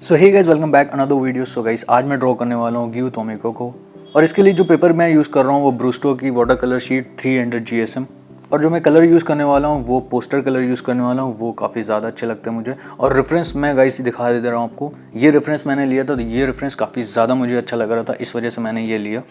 सो hey guys, welcome back another video. So guys, आज मैं draw करने वाला हूँ ग्यू टोमिको को, और इसके लिए जो पेपर मैं यूज़ कर रहा हूँ वो ब्रूस्टो की वाटर कलर शीट 300 GSM, और जो मैं कलर यूज़ करने वाला हूँ वो पोस्टर कलर यूज़ करने वाला हूँ। वो काफ़ी ज़्यादा अच्छे लगते हैं मुझे। और रेफरेंस मैं गाइस दिखा दे रहा हूँ आपको। ये रेफरेंस मैंने लिया था, तो ये रेफरेंस काफ़ी ज़्यादा मुझे अच्छा लग रहा था, इस वजह से मैंने ये लिया।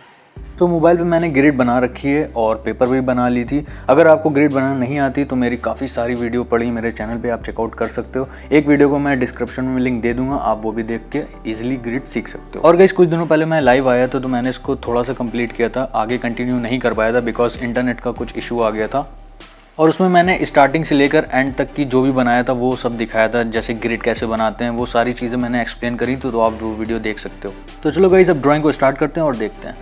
तो मोबाइल पे मैंने ग्रिड बना रखी है और पेपर भी बना ली थी। अगर आपको ग्रिड बनाना नहीं आती तो मेरी काफ़ी सारी वीडियो पड़ी मेरे चैनल पे, आप चेकआउट कर सकते हो। एक वीडियो को मैं डिस्क्रिप्शन में लिंक दे दूंगा, आप वो भी देख के इजीली ग्रिड सीख सकते हो। और गाइस, कुछ दिनों पहले मैं लाइव आया था, तो मैंने इसको थोड़ा सा कंप्लीट किया था, आगे कंटिन्यू नहीं कर पाया था बिकॉज इंटरनेट का कुछ इशू आ गया था। और उसमें मैंने स्टार्टिंग से लेकर एंड तक की जो भी बनाया था वो सब दिखाया था, जैसे ग्रिड कैसे बनाते हैं, वो सारी चीज़ें मैंने एक्सप्लेन करी थी, तो आप वो वीडियो देख सकते हो। तो चलो गाइस, अब ड्राइंग को स्टार्ट करते हैं और देखते हैं।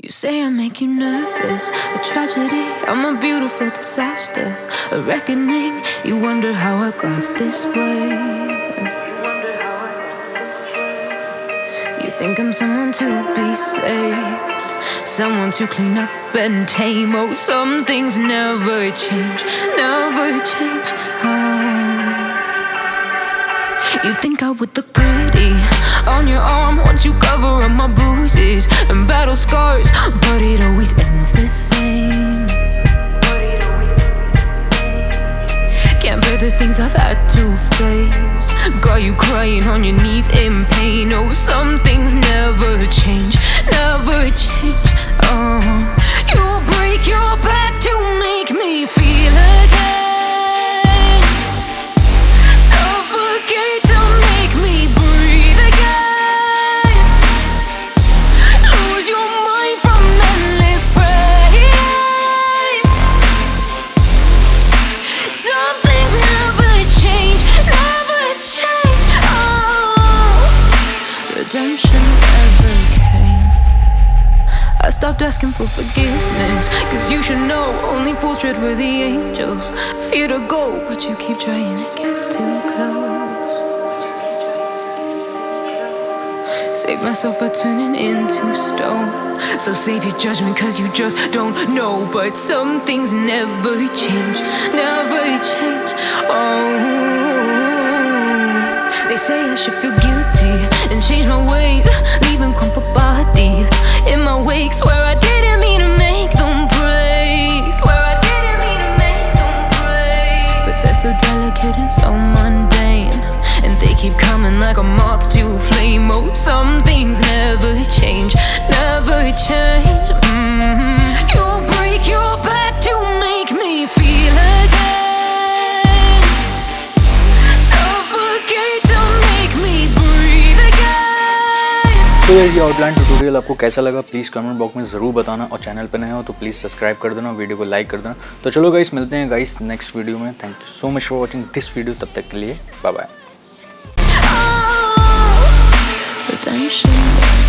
You say I make you nervous, a tragedy, I'm a beautiful disaster, a reckoning, you wonder how I got this way. You think I'm someone to be saved, someone to clean up and tame. Oh, some things never change, never change. You think I would look pretty on your arm once you cover up my bruises and battle scars, but it always ends the same. Can't bear the things I've had to face, got you crying on your knees in pain. Oh, some things never change, never change. You'll break your back to make me feel again. I stopped asking for forgiveness, cause you should know only fools tread where the angels fear to go, but you keep trying to get too close. Save myself by turning into stone, so save your judgment cause you just don't know. But some things never change, never change. They say I should feel guilty and change my ways, leaving crumpled bodies in my wake. Swear I didn't mean to make them break, swear I didn't mean to make them break. But they're so delicate and so mundane, and they keep coming like a moth to a flame. Oh, some things never change, never change. You'll break your back to make me feel again. Suffocate to make me breathe again. तो ये outline tutorial आपको कैसा लगा please comment box में ज़रूर बताना, और channel पे नए हो तो प्लीज़ सब्सक्राइब कर देना, वीडियो को लाइक कर देना। तो चलो गाइस, मिलते हैं गाइस नेक्स्ट वीडियो में। Thank you so much for watching this video. तब तक के लिए बाय बाय। Redemption.